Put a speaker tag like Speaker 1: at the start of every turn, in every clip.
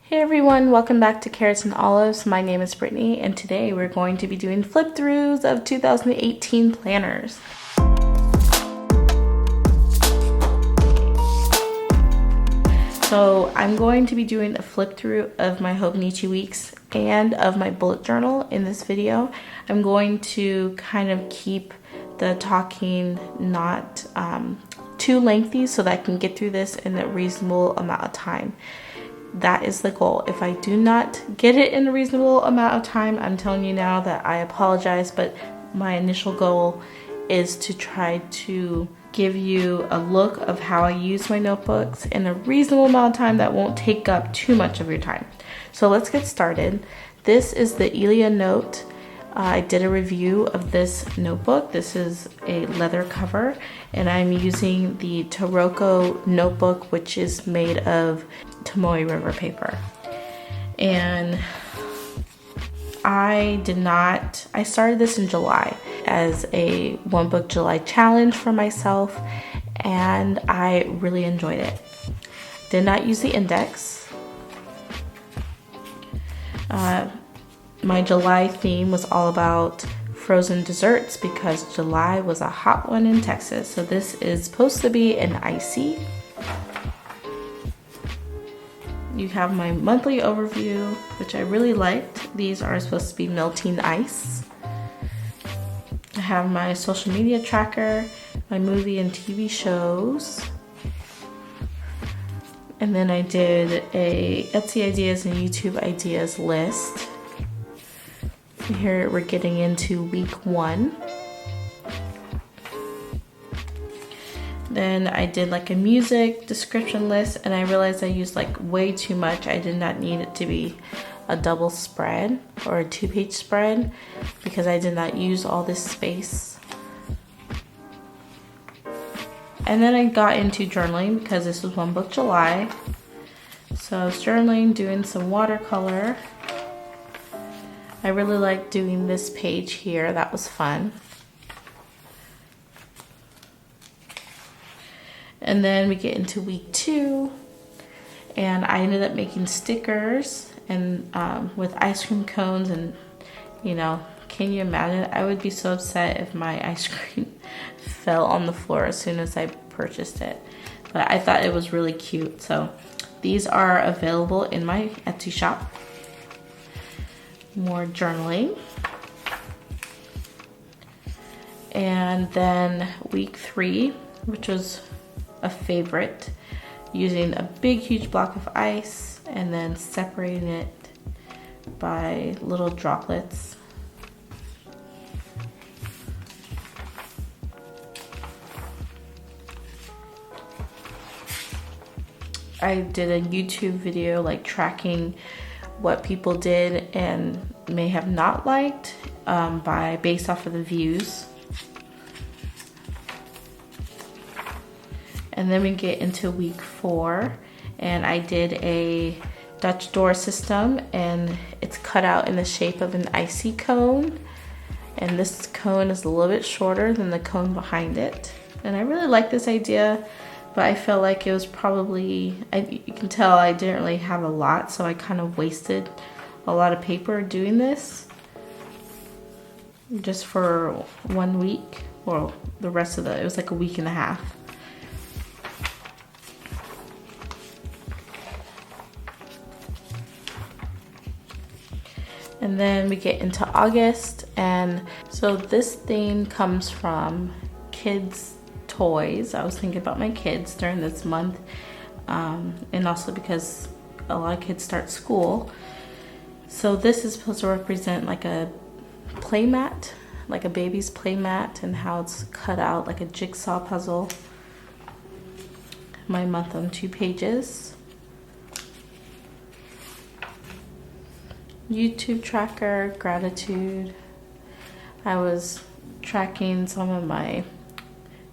Speaker 1: Hey everyone, welcome back to Carrots and Olives. My name is Brittany and today we're going to be doing flip throughs of 2018 planners. So I'm going to be doing a flip through of my Hobonichi Weeks and of my bullet journal in this video. I'm going to kind of keep the talking not too lengthy so that I can get through this in a reasonable amount of time. That is the goal. If I do not get it in a reasonable amount of time, I'm telling you now that I apologize, but my initial goal is to try to give you a look of how I use my notebooks in a reasonable amount of time that won't take up too much of your time. So let's get started. This is the Elia Note. I did a review of this notebook. This is a leather cover and I'm using the Taroko notebook, which is made of Tomoe River paper. And I started this in July as a one book July challenge for myself and I really enjoyed it. Did not use the index. My July theme was all about frozen desserts because July was a hot one in Texas. So this is supposed to be an icy. You have my monthly overview, which I really liked. These are supposed to be melting ice. I have my social media tracker, my movie and TV shows. And then I did a Etsy ideas and YouTube ideas list. Here we're getting into week 1. Then I did like a music description list and I realized I used like way too much. I did not need it to be a double spread or a 2-page spread because I did not use all this space. And then I got into journaling because this was one book July. So I was journaling, doing some watercolor. I really liked doing this page here. That was fun. And then we get into week 2 and I ended up making stickers and with ice cream cones and you know, can you imagine? I would be so upset if my ice cream fell on the floor as soon as I purchased it. But I thought it was really cute. So these are available in my Etsy shop. More journaling. And then week 3, which was a favorite, using a big huge block of ice and then separating it by little droplets. I did a YouTube video like tracking what people did and may have not liked based off of the views. And then we get into week 4 and I did a Dutch door system and it's cut out in the shape of an icy cone. And this cone is a little bit shorter than the cone behind it. And I really like this idea, but I felt like it was probably, you can tell I didn't really have a lot, so I kind of wasted a lot of paper doing this just for 1 week, or the rest of it was like a week and a half. And then we get into August, and so this theme comes from kids' toys. I was thinking about my kids during this month, and also because a lot of kids start school. So this is supposed to represent like a play mat, like a baby's play mat, and how it's cut out like a jigsaw puzzle. My month on 2 pages. YouTube tracker, gratitude. I was tracking some of my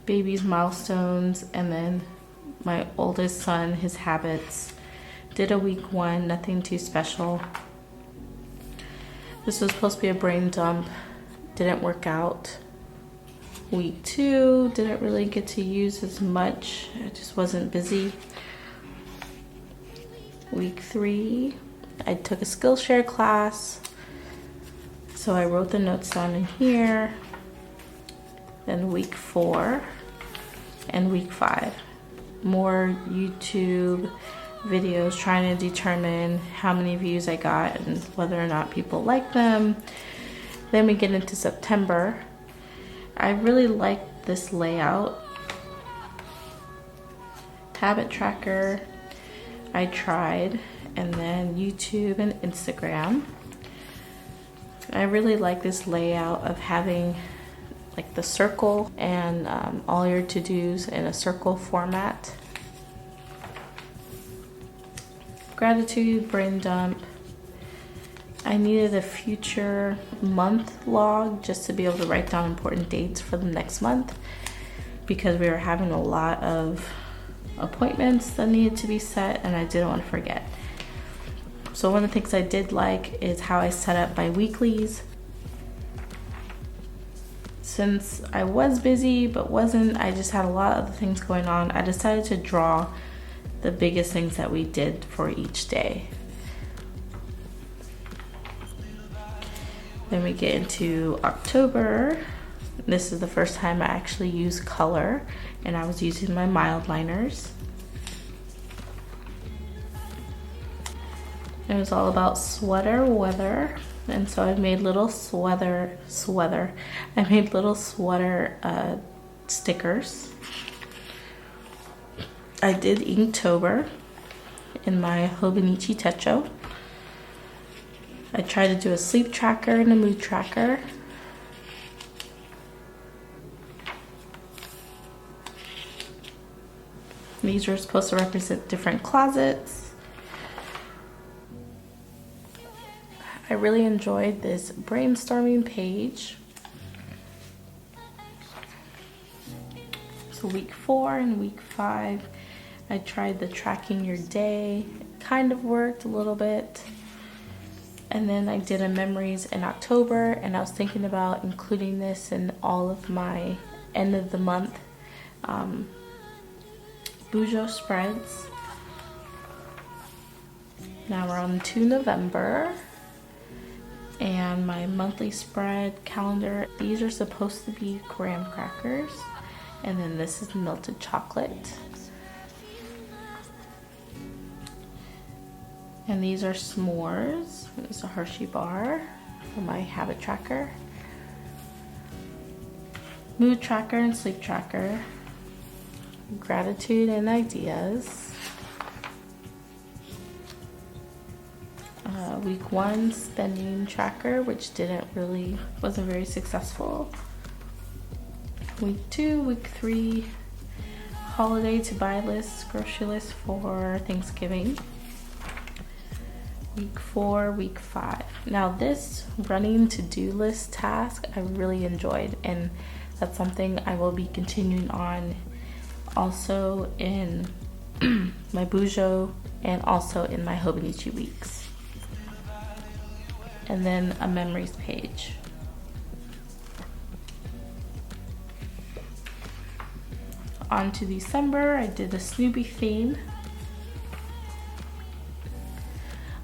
Speaker 1: baby's milestones and then my oldest son, his habits. Did a week 1, nothing too special. This was supposed to be a brain dump, didn't work out. Week 2, didn't really get to use as much. I just wasn't busy. Week 3, I took a Skillshare class, so I wrote the notes down in here. Then week 4 and week 5, more YouTube videos trying to determine how many views I got and whether or not people like them. Then we get into September. I really like this layout. Habit tracker, I tried, and then YouTube and Instagram. I really like this layout of having like the circle and all your to-dos in a circle format. Gratitude, brain dump. I needed a future month log just to be able to write down important dates for the next month, because we were having a lot of appointments that needed to be set and I didn't want to forget. So one of the things I did like is how I set up my weeklies. Since I was busy but wasn't, I just had a lot of other things going on, I decided to draw the biggest things that we did for each day. Then we get into October. This is the first time I actually used color, and I was using my mild liners. It was all about sweater weather, and so I made little sweater stickers. I did Inktober in my Hobonichi Techo. I tried to do a sleep tracker and a mood tracker. These are supposed to represent different closets. I really enjoyed this brainstorming page. So week 4 and week 5, I tried the tracking your day. It kind of worked a little bit. And then I did a memories in October, and I was thinking about including this in all of my end of the month Bujo spreads. Now we're on to November, and my monthly spread calendar. These are supposed to be graham crackers, and then this is melted chocolate. And these are s'mores. It's a Hershey bar for my habit tracker. Mood tracker and sleep tracker. Gratitude and ideas. Week 1 spending tracker, which wasn't very successful. Week 2, week 3, holiday to buy list, grocery list for Thanksgiving. Week 4, week 5. Now this running to-do list task I really enjoyed, and that's something I will be continuing on also in my Bujo and also in my Hobonichi Weeks. And then a memories page. On to December, I did a Snoopy theme.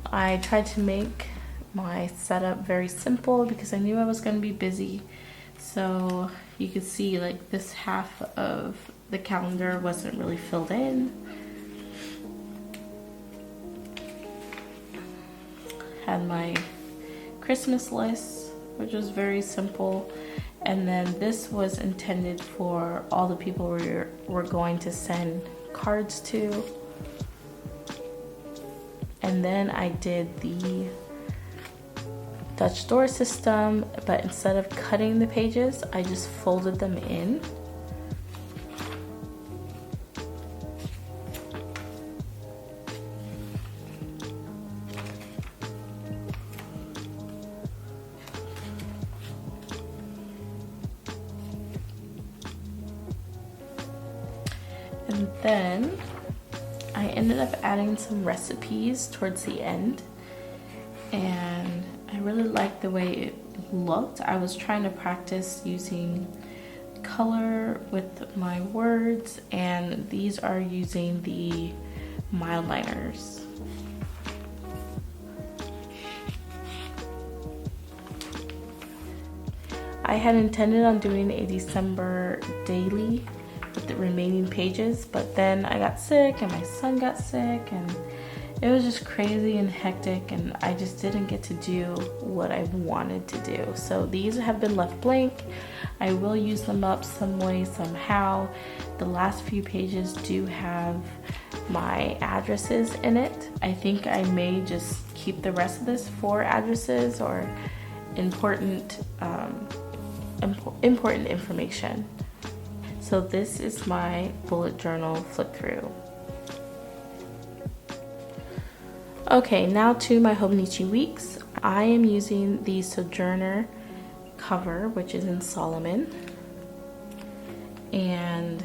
Speaker 1: I tried to make my setup very simple because I knew I was going to be busy. So you could see like this half of the calendar wasn't really filled in. Had my Christmas list, which was very simple. And then this was intended for all the people we're going to send cards to. And then I did the Dutch door system, but instead of cutting the pages, I just folded them in. And then I ended up adding some recipes towards the end, and I really liked the way it looked. I was trying to practice using color with my words, and these are using the mild liners. I had intended on doing a December daily with the remaining pages, but then I got sick and my son got sick and it was just crazy and hectic, and I just didn't get to do what I wanted to do. So these have been left blank. I will use them up some way, somehow. The last few pages do have my addresses in it. I think I may just keep the rest of this for addresses or important information. So this is my bullet journal flip through. Okay, now to my Hobonichi Weeks. I am using the Sojourner cover, which is in Solomon. And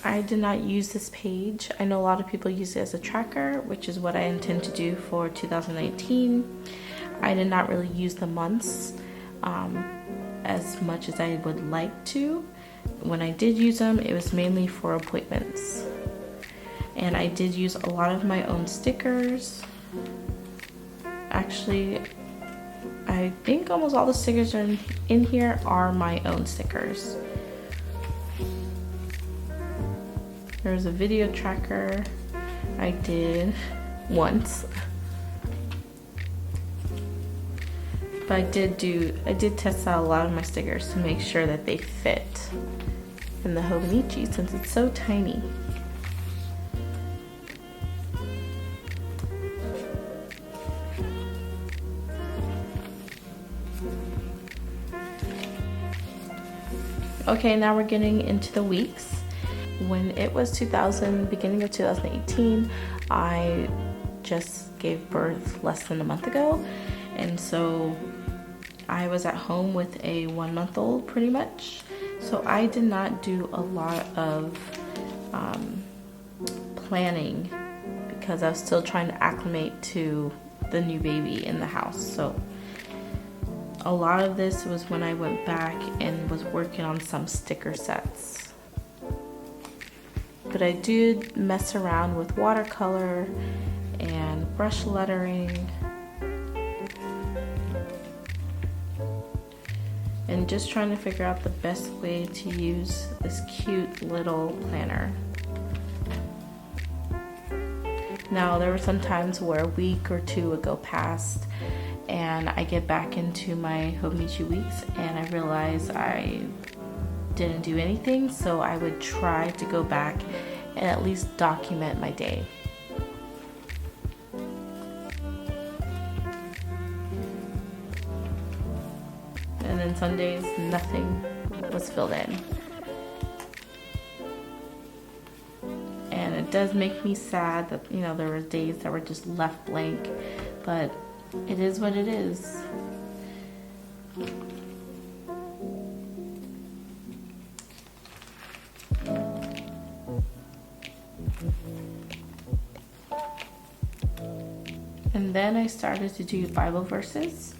Speaker 1: I did not use this page. I know a lot of people use it as a tracker, which is what I intend to do for 2019. I did not really use the months as much as I would like to. When I did use them, it was mainly for appointments. And I did use a lot of my own stickers. Actually, I think almost all the stickers are in here are my own stickers. There's a video tracker I did once. But I did test out a lot of my stickers to make sure that they fit in the Hobonichi since it's so tiny. Okay, now we're getting into the weeks. When it was beginning of 2018, I just gave birth less than a month ago. And so I was at home with a 1-month-old pretty much. So I did not do a lot of planning because I was still trying to acclimate to the new baby in the house. So a lot of this was when I went back and was working on some sticker sets. But I did mess around with watercolor and brush lettering and just trying to figure out the best way to use this cute little planner. Now, there were some times where a week or two would go past and I get back into my Hobonichi Weeks and I realize I didn't do anything, so I would try to go back and at least document my day. And then some days nothing was filled in. And it does make me sad that, you know, there were days that were just left blank, but it is what it is. And then I started to do Bible verses.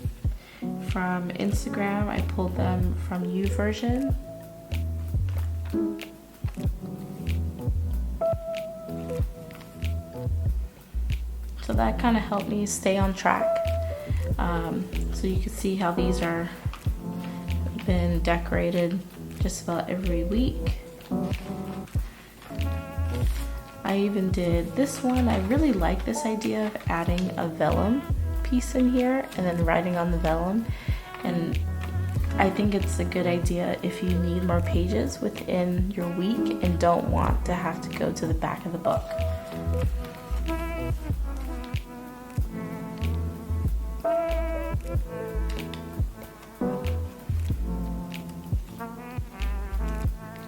Speaker 1: From Instagram, I pulled them from YouVersion. So that kind of helped me stay on track. So you can see how these are been decorated just about every week. I even did this one. I really like this idea of adding a vellum piece in here and then writing on the vellum, and I think it's a good idea if you need more pages within your week and don't want to have to go to the back of the book.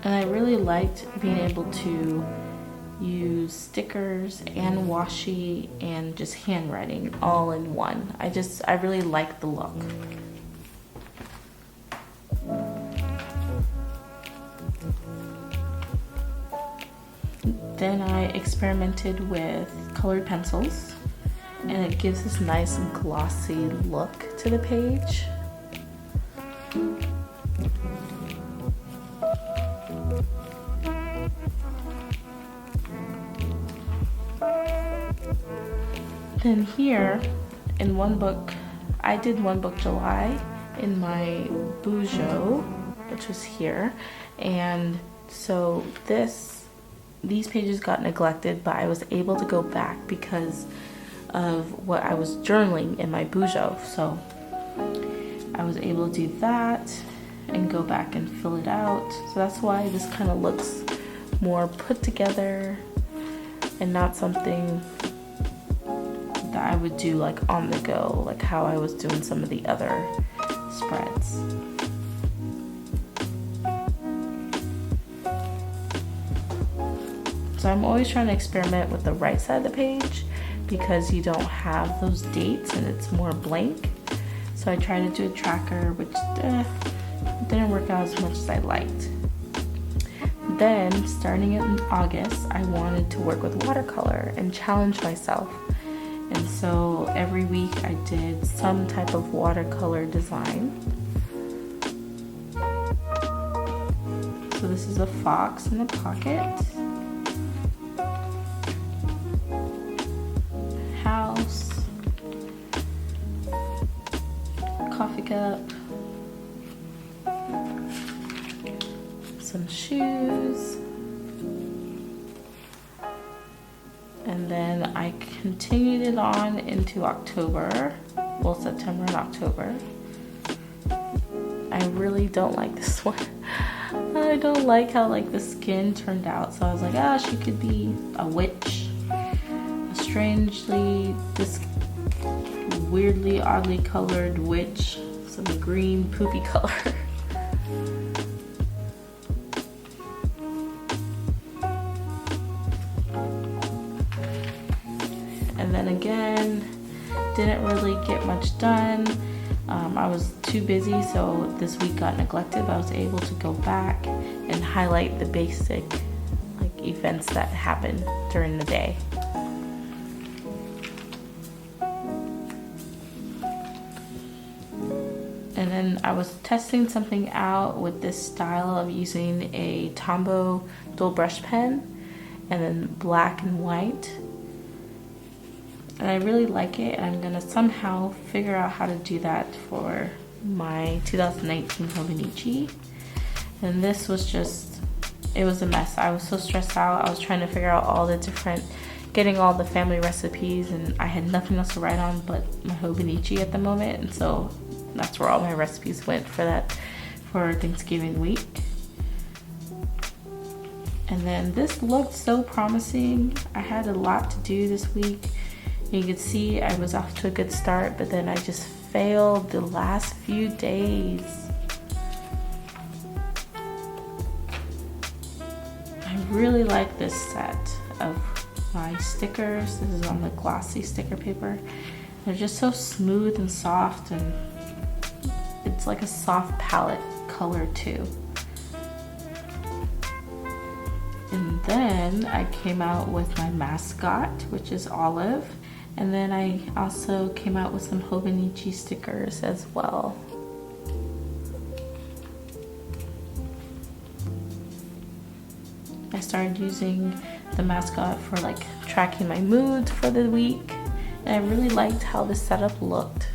Speaker 1: And I really liked being able to use stickers and washi and just handwriting all in one. I really like the look. Then I experimented with colored pencils, and it gives this nice glossy look to the page. Then here, in one book, I did one book July in my Bujo, which was here, and so these pages got neglected, but I was able to go back because of what I was journaling in my Bujo. So I was able to do that and go back and fill it out. So that's why this kind of looks more put together and not something that I would do like on the go, like how I was doing some of the other spreads. So I'm always trying to experiment with the right side of the page because you don't have those dates and it's more blank. So I tried to do a tracker, which didn't work out as much as I liked. Then, starting in August, I wanted to work with watercolor and challenge myself. And so every week I did some type of watercolor design. So this is a fox in a pocket. House. Coffee cup. Some shoes. And then I continued it on into October, well, September and October. I really don't like this one. I don't like how like the skin turned out. So I was like, she could be a witch, a strangely, this weirdly, oddly colored witch, some green poopy color. And then again, didn't really get much done. I was too busy, so this week got neglected, but I was able to go back and highlight the basic like events that happened during the day. And then I was testing something out with this style of using a Tombow dual brush pen and then black and white. And I really like it, and I'm gonna somehow figure out how to do that for my 2019 Hobonichi. And this was just, it was a mess. I was so stressed out. I was trying to figure out all the different, getting all the family recipes, and I had nothing else to write on but my Hobonichi at the moment. And so that's where all my recipes went for Thanksgiving week. And then this looked so promising. I had a lot to do this week. You could see I was off to a good start, but then I just failed the last few days. I really like this set of my stickers. This is on the glossy sticker paper. They're just so smooth and soft, and it's like a soft palette color too. And then I came out with my mascot, which is Olive. And then I also came out with some Hobonichi stickers as well. I started using the mascot for like tracking my moods for the week. And I really liked how the setup looked.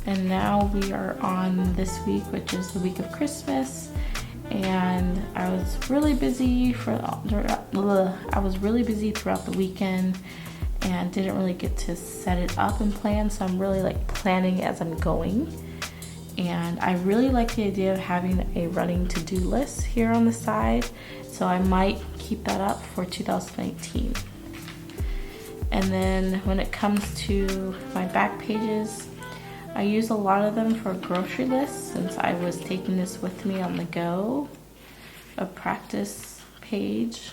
Speaker 1: And now we are on this week, which is the week of Christmas. And I was really busy throughout the weekend and didn't really get to set it up and plan. So I'm really like planning as I'm going. And I really like the idea of having a running to-do list here on the side. So I might keep that up for 2019. And then when it comes to my back pages, I use a lot of them for grocery lists since I was taking this with me on the go. A practice page.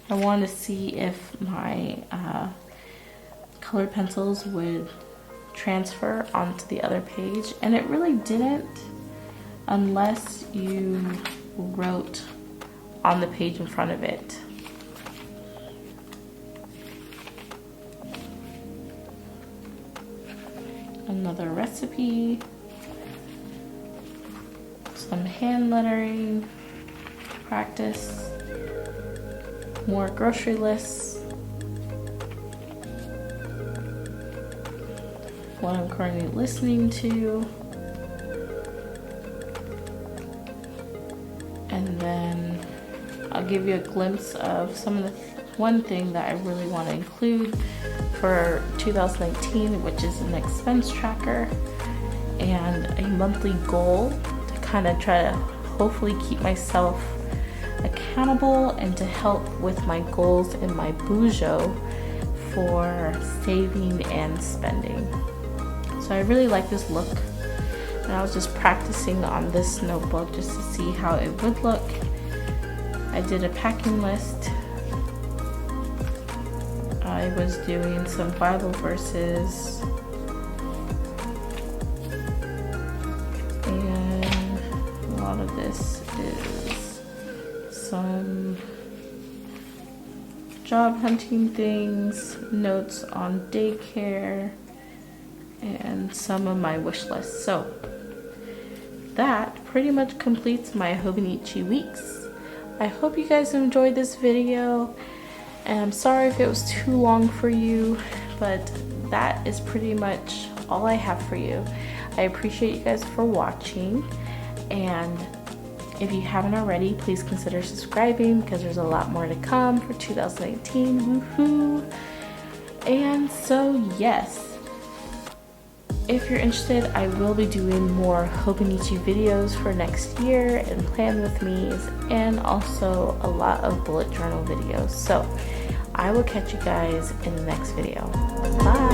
Speaker 1: I wanted to see if my colored pencils would transfer onto the other page, and it really didn't unless you wrote on the page in front of it. Another recipe, some hand lettering, practice, more grocery lists, what I'm currently listening to. And then I'll give you a glimpse of some of the one thing that I really want to include for 2019, which is an expense tracker and a monthly goal to kind of try to hopefully keep myself accountable and to help with my goals in my Bujo for saving and spending. So I really like this look, and I was just practicing on this notebook just to see how it would look. I did a packing list. I was doing some Bible verses and a lot of this is some job hunting things, notes on daycare, and some of my wish lists. So that pretty much completes my Hobonichi Weeks. I hope you guys enjoyed this video, and I'm sorry if it was too long for you, but that is pretty much all I have for you. I appreciate you guys for watching, and if you haven't already, please consider subscribing because there's a lot more to come for 2018. Woohoo! And so yes, if you're interested, I will be doing more Hobonichi videos for next year and plan with me's, and also a lot of bullet journal videos. So I will catch you guys in the next video. Bye!